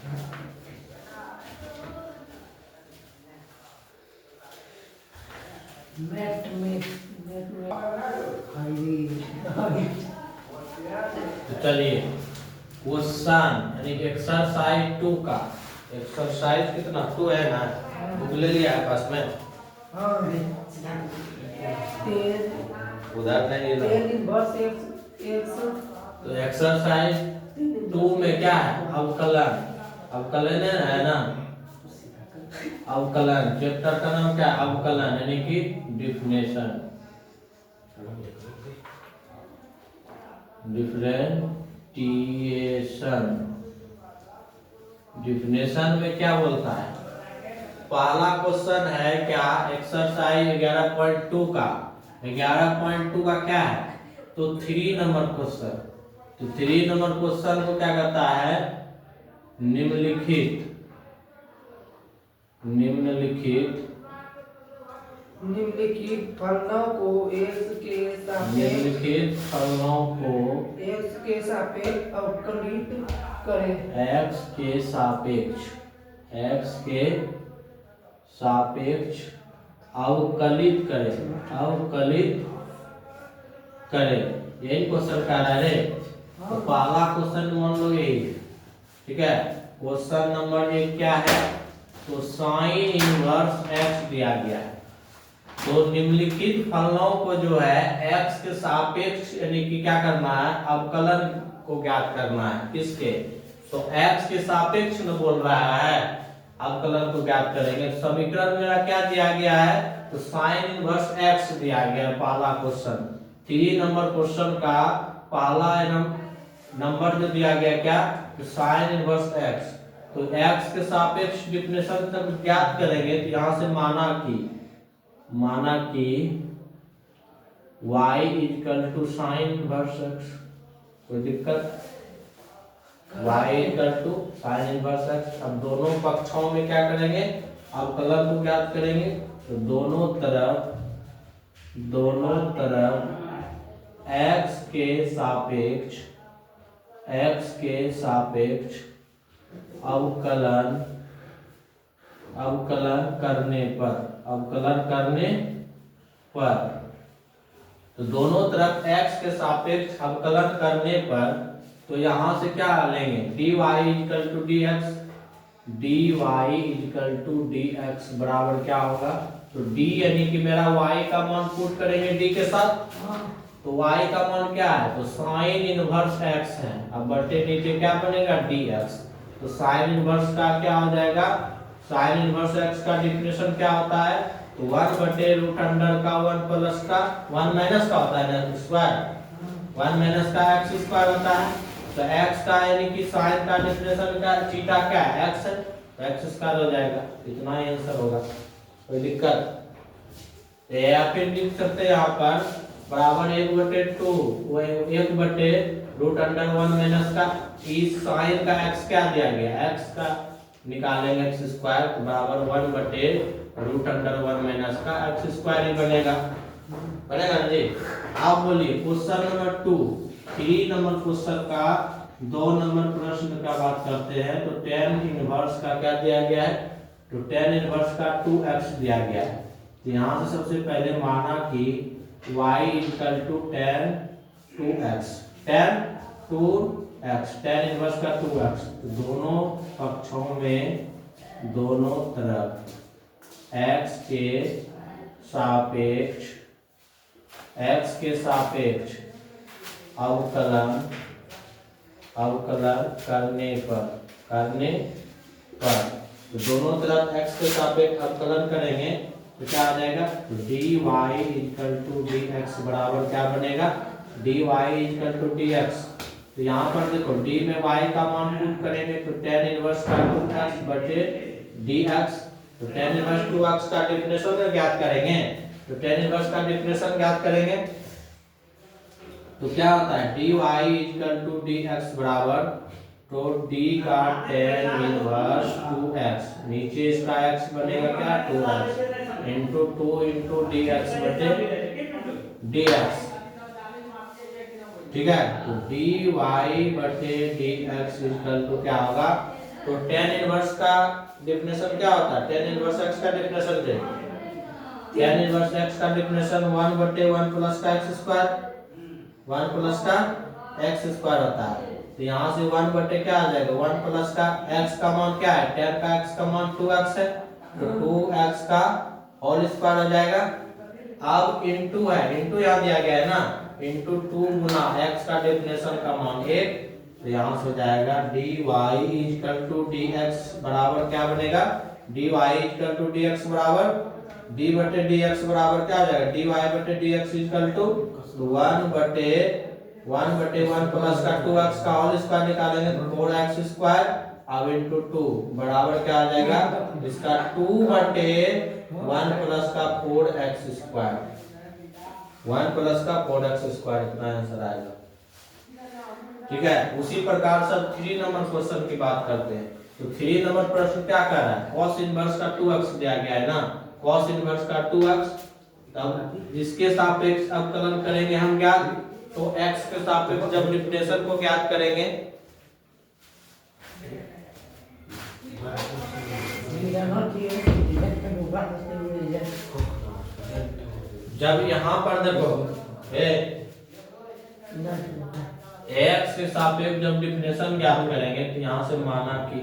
तो चलिए क्वेश्चन यानी एक्सरसाइज 2 का एक्सरसाइज कितना 2 है ना, बुक ले लिया है पास में? उधर नहीं है। तो एक्सरसाइज 2 में क्या है? अवकलन। अवकलन है ना, अवकलन। चैप्टर का नाम क्या है? अवकलन यानी कि डिफिनेशन। डिफरेंटिएशन। डिफिनेशन में क्या बोलता है? पहला क्वेश्चन है क्या, एक्सरसाइज 11.2 का। 11.2 का क्या है? तो 3 नंबर क्वेश्चन। तो 3 नंबर क्वेश्चन को क्या कहता है? निम्नलिखित निम्नलिखित निम्नलिखित फलनों को x के सापेक्ष निम्नलिखित फलनों को x के सापेक्ष अवकलित करें। x के सापेक्ष अवकलित करें। अवकलित करें, यही क्वेश्चन का है। तो पहला क्वेश्चन मान लो यही, ठीक है। क्वेश्चन नंबर 1 क्या है? तो साइन इनवर्स x दिया गया है। तो निम्नलिखित फलनों को जो है x के सापेक्ष यानी कि क्या करना है? अवकलन को ज्ञात करना है। किसके? तो x के सापेक्ष में बोल रहा है, अवकलन को ज्ञात करेंगे। समीकरण मेरा क्या दिया गया है? तो साइन इनवर्स x दिया गया है। पहला क्वेश्चन 3 नंबर क्वेश्चन का पहला नंबर जो दिया गया क्या? तो साइन इनवर्स x। तो x के सापेक्ष डिफिनेशन जब ज्ञात करेंगे तो यहां से माना कि y equal to sine inverse x। कोई दिक्कत? y equal to sine inverse x। अब दोनों पक्षों में क्या करेंगे? अवकलन को ज्ञात करेंगे। तो दोनों तरफ x के सापेक्ष अवकलन करने पर तो दोनों तरफ x के सापेक्ष अवकलन करने पर तो यहां से क्या लेंगे? dy इक्वल टू dx बराबर क्या होगा? तो d यानी कि मेरा y का मान पुट करेंगे d के साथ। तो y का मान क्या है? तो साइन इनवर्स x है। अब बटे नीचे क्या बनेगा? dx। तो साइन इनवर्स का क्या हो जाएगा? साइन इनवर्स x का डिफिनेशन क्या होता है? तो 1 बटे रूट अंडर का 1 प्लस का 1 माइनस का होता है ना, स्क्वायर 1 माइनस का x स्क्वायर होता है। तो x का यानी कि साइन का डिफिनेशन का थीटा क्या है? x है, तो x स्क्वायर हो जाएगा। इतना ही आंसर होगा। कोई दिक्कत? या फिर लिख सकते हैं यहाँ पर बराबर 1/2 वो 1 बटे रूट अंडर 1 माइनस का इस साइन का x क्या दिया गया? x का निकालेंगे x स्क्वायर बराबर 1 बटे रूट अंडर 1 माइनस का x स्क्वायर ही बनेगा ना जी। आप बोलिए क्वेश्चन नंबर 2 3 नंबर क्वेश्चन का 2 नंबर प्रश्न का बात करते हैं। तो tan इनवर्स का क्या दिया गया है? तो tan इनवर्स का 2x दिया गया है। तो यहाँ से सबसे पहले माना कि y equal to tan 2x। tan 2x tan inverse का 2x। तो दोनों पक्षों में दोनों तरफ x के सापेक्ष अवकलन करने पर तो दोनों तरफ x के सापेक्ष अवकलन करेंगे तो क्या आ जाएगा? तो dy इक्वल टू dx बराबर क्या बनेगा? dy equal to dx। तो यहाँ पर देखो d में y का मान पुट करेंगे तो tan इनवर्स का 2x बटे dx। तो tan इनवर्स 2x का डिफिनेशन ज्ञात करेंगे। तो tan इनवर्स का डिफिनेशन ज्ञात करेंगे तो क्या होता है? dy इक्वल टू dx बराबर तो d का tan इनवर्स 2x नीचे इसका x बनेगा क्या? 2x इंटू 2 इंटू dx बटे dx। ठीक है, तो dy बटे dx इक्वल टू क्या होगा? तो tan इनवर्स का डेफिनेशन क्या होता है? tan इनवर्स x का डेफिनेशन दे। tan इनवर्स x का डेफिनेशन 1/1 प्लस का x स्क्वायर, 1 प्लस का x स्क्वायर होता है। तो यहाँ से 1 बटे क्या आ जाएगा? 1 प्लस का x का मान क्या है? tan का x का मान 2x है, तो 2x का होल स्क्वायर हो जाएगा। अब इनटू है, इनटू यहाँ दिया गया है ना, इनटू 2 गुना x का डेफिनेशन का मान 1, तो यहाँ से हो जाएगा dy इक्वल टू dx बराबर क्या बनेगा? dy इक्वल टू dx बराबर d बटे dx बराबर क्या हो जाएगा? dy बटे dx इक्वल टू 1 बटे 1 प्लस का 2x का होल स्क्वायर निकालेंगे तो 4x स्क्वायर, अब इनटू 2 बराबर क्या आ जाएगा? इसका 2 बटे 1 प्लस का 4x स्क्वायर, 1 प्लस का 4x स्क्वायर, इतना आंसर आएगा। ठीक है, उसी प्रकार से 3 नंबर क्वेश्चन की बात करते हैं। तो 3 नंबर प्रश्न क्या कर रहा है? cos इनवर्स का 2x दिया गया है ना, cos इनवर्स का 2x, तब इसके सापेक्ष अवकलन करेंगे हम ज्ञात, तो x के सापेक्ष जब डिफरेंशियल को ज्ञात करेंगे, जब यहाँ पर देखो x के सापेक्ष जब डिफरेंशियल ज्ञात करेंगे, तो यहाँ से माना कि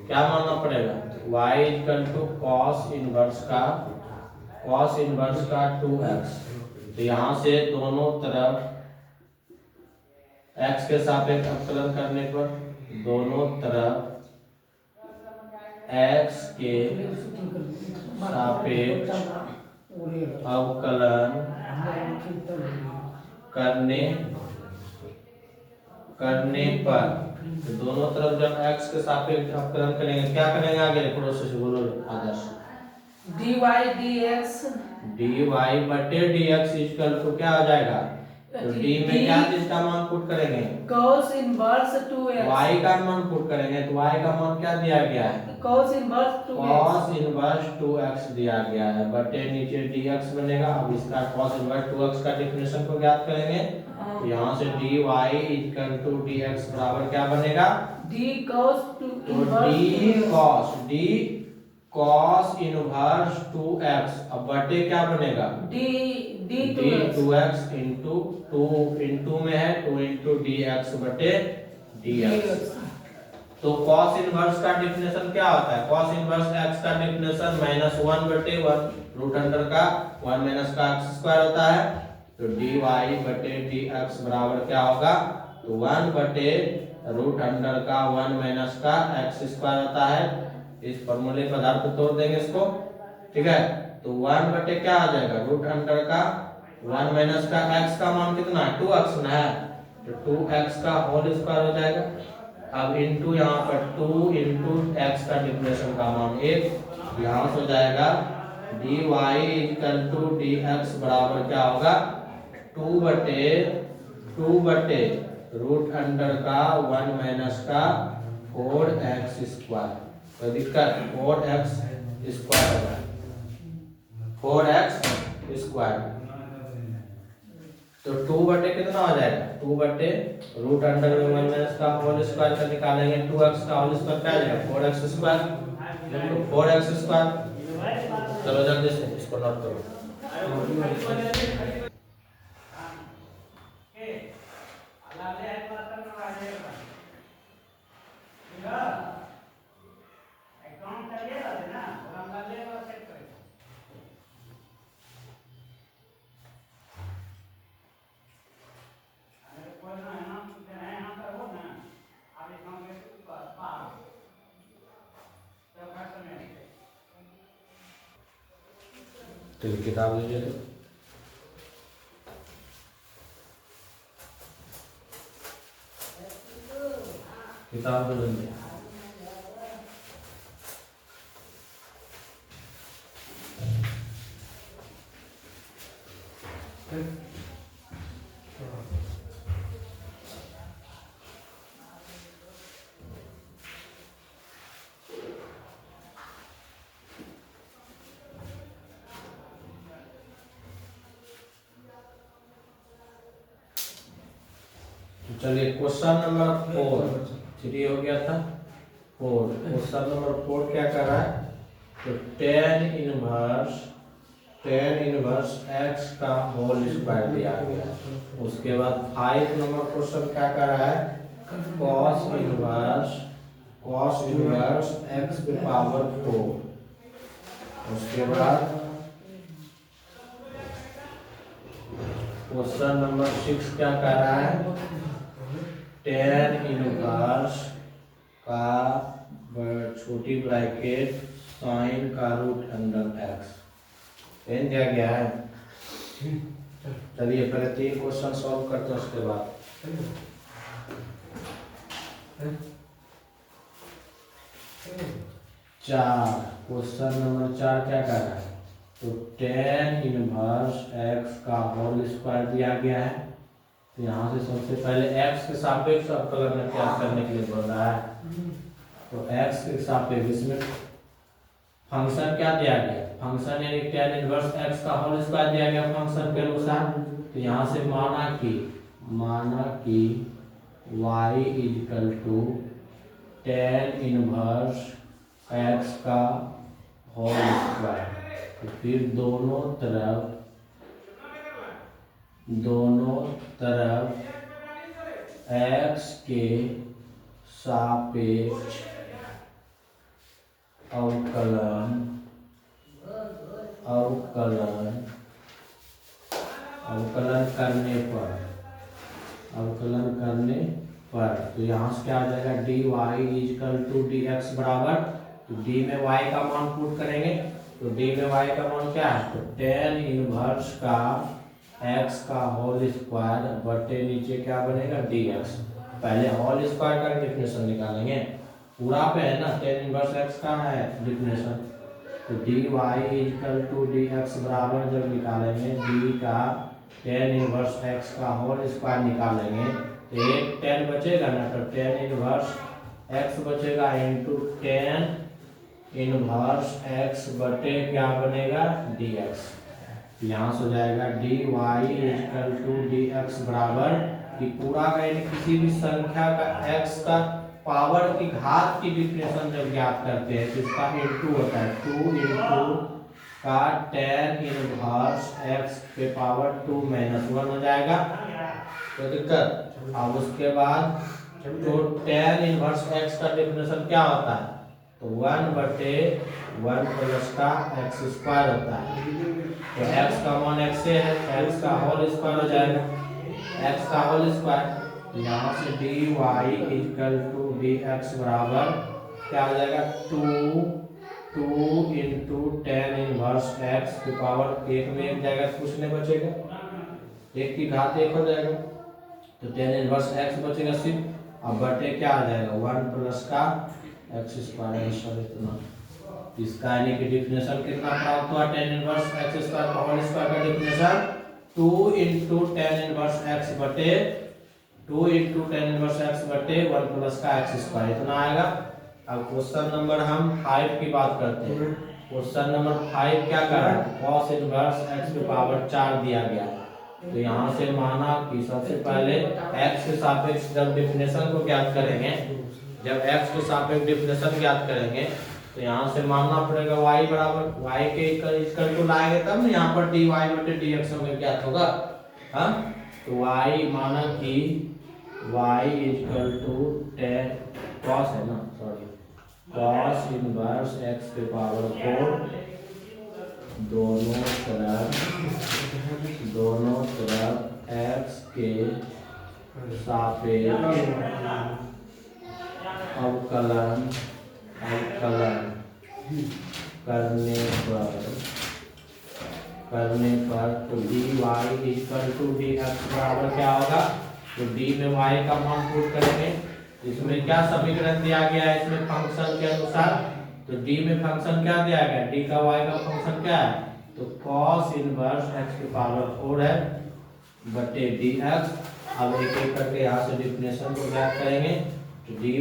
क्या मानना पड़ेगा? y equal to cos inverse का 2x, तो यहाँ से दोनों तरफ x के सापेक्ष अवकलन करने पर दोनों तरफ x के सापेक्ष अवकलन करने पर, तो दोनों तरफ जब x के सापेक्ष अवकलन करेंगे, क्या करेंगे आगे प्रोसेस बोलो आदर्श? dy dx dy बटे dx इक्वल टू क्या आ जाएगा? तो d में क्या चीज का मान पुट करेंगे? cos इनवर्स 2x, y का मान पुट करेंगे, तो y का मान क्या दिया गया है? cos inverse 2x, cos inverse 2x दिया गया है, बटे नीचे dx बनेगा। अब इसका cos इनवर्स 2x का डेफिनेशन को ज्ञात करेंगे, तो यहाँ से dy इक्वल टू dx बराबर क्या बनेगा? d cos 2 तो d cos इनवर्स 2x, अब बटे क्या बनेगा? d 2x इंटू 2 इंटू में है 2 इंटू dx बटे dx। तो cos इनवर्स का डेफिनेशन क्या होता है? cos इनवर्स x का डेफिनेशन -1 बटे 1 रूट अंडर का 1 माइनस का x स्क्वायर होता है, तो dy बटे dx बराबर क्या होगा? तो 1 बटे रूट अंडर का 1 माइनस का x स्क्वायर होता है। इस फॉर्मूले पर आधार पर तोड़ देंगे इसको, ठीक है। तो 1 बटे क्या आ जाएगा? रूट अंडर का 1 माइनस का x का मान कितना है? 2x ना है, तो 2x का होल स्क्वायर हो जाएगा। अब इनटू यहाँ पर 2 इंटू x का डिफरेंशियल का मान 1, यहाँ से हो जाएगा dy इक्वल टू dx बराबर क्या होगा? 2 बटे रूट अंडर का 1 माइनस का 4x स्क्वायर, कोई दिक्कत? 4x स्क्वायर होगा, 4x स्क्वायर, तो 2 बटे कितना हो जाएगा? 2 बटे रूट अंडर में 1 माइनस का होल स्क्वायर का निकालेंगे, 2x का होल स्क्वायर क्या आ जाएगा? 4x स्क्वायर, तो 4x स्क्वायर। चलो जल्दी से इसको नोट करो। तो किताब लीजिए, तो किताब तो लीजिए। चलिए क्वेश्चन नंबर 4। 3 हो गया था 4। क्वेश्चन नंबर 4 क्या कर रहा है, तो tan इनवर्स x का होल स्क्वायर दिया गया है। उसके बाद 5 नंबर क्वेश्चन क्या कर रहा है, cos इनवर्स x पे पावर 4। उसके बाद क्वेश्चन नंबर 6 क्या कर रहा है, tan इनवर्स का छोटी ब्रैकेट साइन का रूट अंडर x एन दिया गया है। चलिए पहले 3 क्वेश्चन सॉल्व करते हैं, उसके बाद 4 क्वेश्चन नंबर 4 क्या कर रहा है, तो tan इनवर्स x का होल स्क्वायर दिया गया है। तो यहाँ से सबसे पहले x के सापेक्ष अवकलन में क्या करने के लिए बोल रहा है, तो x के सापेक्ष इसमें फंक्शन क्या दिया गया, फंक्शन यानी tan इनवर्स x का होल स्क्वायर दिया गया फंक्शन के अनुसार। तो यहाँ से माना कि y equal to tan inverse x का होल स्क्वायर। तो फिर दोनों तरफ x के सापेक्ष अवकलन करने पर तो यहाँ से क्या आ जाएगा, dy इक्वल टू dx बराबर, तो d में y का मान पुट करेंगे। तो d में y का मान क्या है, तो tan इनवर्स का x का होल स्क्वायर बटे नीचे क्या बनेगा dx। पहले होल स्क्वायर का डिफिनेशन निकालेंगे, पूरा पे है ना, tan इनवर्स x का है डिफिनेशन। तो dy इक्वल टू dx बराबर जब निकालेंगे d का tan इनवर्स x का होल स्क्वायर निकालेंगे तो एक tan बचेगा ना, तो tan इनवर्स x बचेगा इंटू tan इनवर्स x बटे क्या बनेगा dx। यहाँ से हो जाएगा dy इक्वल टू dx बराबर कि पूरा का यानी किसी भी संख्या का x का पावर की घात की डिफिनेशन जब ज्ञात करते हैं तो इसका इंटू होता है 2 इंटू का tan इनवर्स x पे पावर 2 माइनस 1 हो जाएगा। तो दिक्कत अब उसके बाद तो tan इनवर्स x का डिफिनेशन क्या होता है, तो 1 बटे 1 प्लस का x स्क्वायर होता है। तो x का मान x से है, x का होल स्क्वायर हो जाएगा, x का होल स्क्वायर। तो यहाँ से dy इक्वल टू dx बराबर क्या हो जाएगा, 2 इंटू tan इनवर्स x की पावर 1 में 1 जाएगा, कुछ नहीं बचेगा, 1 की घात 1 हो जाएगा। तो tan इनवर्स x बचेगा सिर्फ, अब बटे क्या आ जाएगा 1 प्लस का x स्क्वायर। इतना इसका यानी कि डिफिनेशन कितना प्राप्त हुआ, tan इनवर्स x स्क्वायर का होल स्क्वायर का definition 2 into tan inverse x बटे 1 प्लस का x स्क्वायर इतना आएगा। अब क्वेश्चन नंबर हम 5 की बात करते हैं। क्वेश्चन नंबर 5 क्या कर रहा है, cos इनवर्स x की पावर 4 दिया गया है। तो यहाँ से माना कि सबसे पहले x के सापेक्ष जब डिफिनेशन को ज्ञात करेंगे, तो यहाँ से मानना पड़ेगा y बराबर y के इक्वल टू लाएंगे तब ना यहाँ पर dy बटे dx हमें ज्ञात होगा। हाँ, तो y माना कि y equal to tan cos है ना, सॉरी cos इनवर्स x के पावर 4 दोनों तरफ x के सापेक्ष अवकलन करने पर तो dy इक्वल टू dx बराबर क्या होगा, तो d में y का मान पुट करेंगे। इसमें क्या समीकरण दिया गया है, इसमें फंक्शन के अनुसार, तो d में फंक्शन क्या दिया गया, d का y का फंक्शन क्या है, तो cos इनवर्स x की पावर 4 है बटे dx। अब एक एक करके यहाँ से डिफिनेशन को ज्ञात करेंगे, तो dy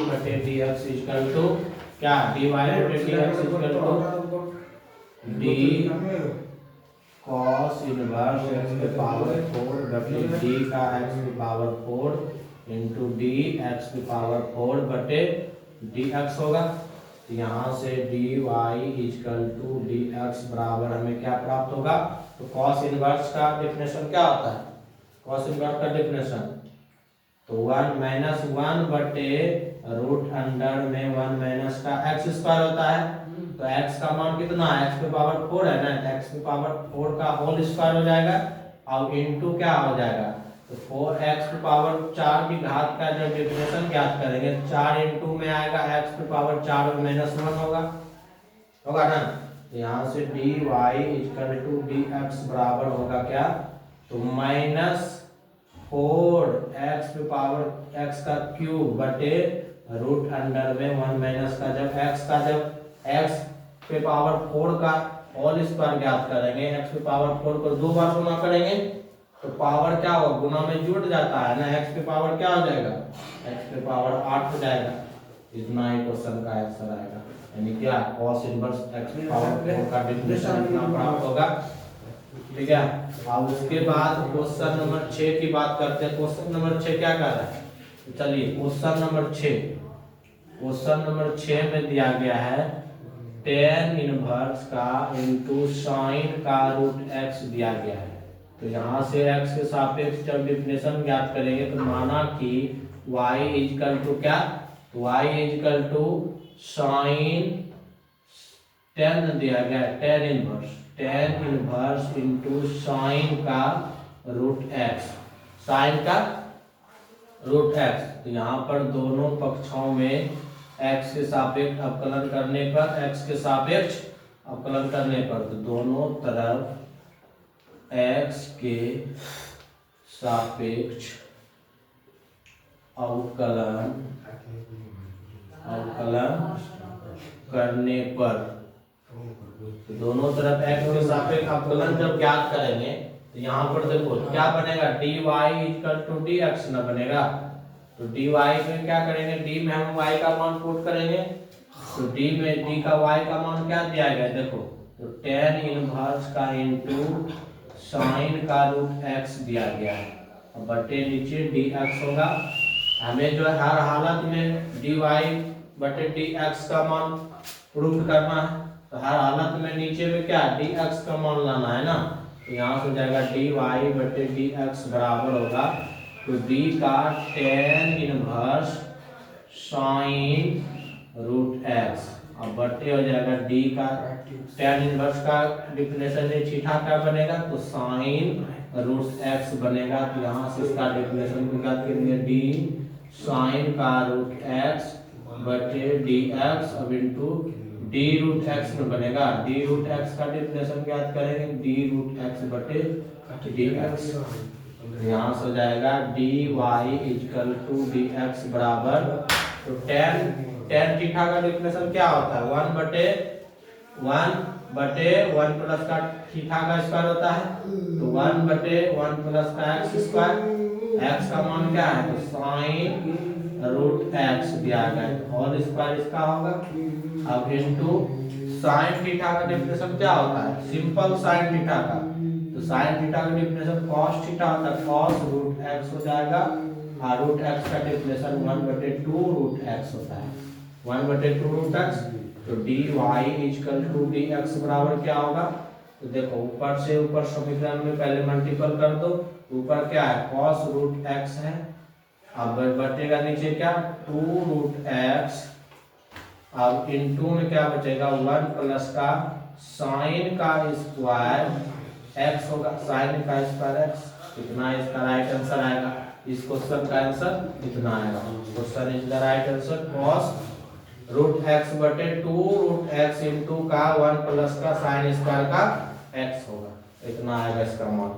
बटे dx इक्वल टू क्या, dy बटे dx equal to d cos inverse x की पावर 4 बटे d का x की पावर 4 इंटू डी एक्स की पावर 4 बटे डी एक्स होगा। तो यहाँ से D Y equal to D X बराबर हमें क्या प्राप्त होगा, तो कॉस इनवर्स का डेफिनेशन क्या होता है, कॉस इनवर्स का डेफिनेशन तो 1 माइनस 1 बटे रूट अंडर में 1 माइनस का एक्स स्क्वायर होता है। तो x का मान कितना है, x पे पावर 4 है ना, तो x पे पावर 4 का होल स्क्वायर हो जाएगा और इनटू क्या हो जाएगा, तो 4x पे पावर 4 की घात का जब डेफिनेशन ज्ञात करेंगे 4 इनटू में आएगा x पे पावर 4 और माइनस 1 होगा ना। तो यहाँ से dy इक्वल टू dx बराबर होगा क्या, तो माइनस 4x पे पावर x का क्यूब बटे रूट अंडर में 1 माइनस का जब x पे पावर 4 का होल स्क्वायर ज्ञात करेंगे, x पे पावर 4 को 2 बार गुना करेंगे तो पावर क्या होगा, गुना में जुड़ जाता है ना, x पे पावर क्या हो जाएगा, x पे पावर 8 हो जाएगा। इतना ही क्वेश्चन का आंसर आएगा, यानी क्या cos इनवर्स x पे पावर 4 का डेफिनेशन इतना प्राप्त होगा। ठीक है, अब उसके बाद क्वेश्चन नंबर 6 की बात करते हैं। क्वेश्चन नंबर 6 क्या कर रहा है, तो चलिए क्वेश्चन नंबर 6 में दिया गया है tan इनवर्स का इनटू sin का रूट x दिया गया है। तो यहाँ से x के सापेक्ष जब डेफिनेशन ज्ञात करेंगे तो माना कि y इक्वल टू क्या, तो y equal to sin tan दिया गया है, tan इनवर्स इनटू sin का रूट x, sin का रूट x। तो यहाँ पर दोनों पक्षों में x के सापेक्ष अवकलन करने पर तो दोनों तरफ x के सापेक्ष अवकलन करने पर, तो दोनों तरफ x के सापेक्ष अवकलन जब ज्ञात करेंगे तो यहाँ पर देखो क्या बनेगा, dy इक्वल टू dx ना बनेगा। तो dy में क्या करेंगे, d में हम y का मान पुट करेंगे, तो d में d का y का मान क्या दिया गया देखो, तो tan इनवर्स का इनटू sin का रूट x दिया गया है, और बटे नीचे dx होगा। हमें जो है हर हालत में dy बटे dx का मान प्रूव करना है, तो हर हालत में नीचे में क्या dx का मान लाना है ना। तो यहाँ से जाएगा dy बटे dx बराबर होगा, तो d का tan इनवर्स sin रूट x, अब बटे हो जाएगा d का tan इनवर्स का डेफिनेशन ये थीटा क्या बनेगा, तो sin रूट x बनेगा। तो यहाँ से इसका डेफिनेशन निकाल के लिए d sin का रूट x बटे dx अब इनटू d रूट x में बनेगा, d रूट x का डेफिनेशन ज्ञात करेंगे, d रूट x बटे dx। यहाँ से जाएगा dy इक्वल टू dx बराबर, तो tan थीटा का डेफिनेशन क्या होता है, 1 प्लस का थीटा का स्क्वायर होता है, तो 1 बटे 1 प्लस का x स्क्वायर, x का मान क्या है, तो sin रूट x दिया गया है, और स्क्वायर इसका होगा। अब इनटू sin थीटा का डेफिनेशन क्या होता है, सिंपल sin थीटा का, तो sin थीटा का डेफिनेशन cos थीटा होता है, cos रूट x हो जाएगा, और रूट x का डेफिनेशन 1/2 रूट x होता है, 1/2 रूट x। तो dy इक्वल टू dx बराबर क्या होगा, तो देखो ऊपर से ऊपर समीकरण में पहले मल्टीपल कर दो, ऊपर क्या है cos रूट x है, अब बचेगा नीचे क्या 2 रूट x, अब इनटू में क्या बचेगा 1 प्लस का sin का स्क्वायर x होगा, sin का स्क्वायर x, इतना इसका राइट आंसर आएगा। इस क्वेश्चन का आंसर इतना आएगा, question is the right answer cos root x बटे 2 रूट x इनटू का 1 प्लस का sin स्क्वायर का x होगा, इतना आएगा इसका मान।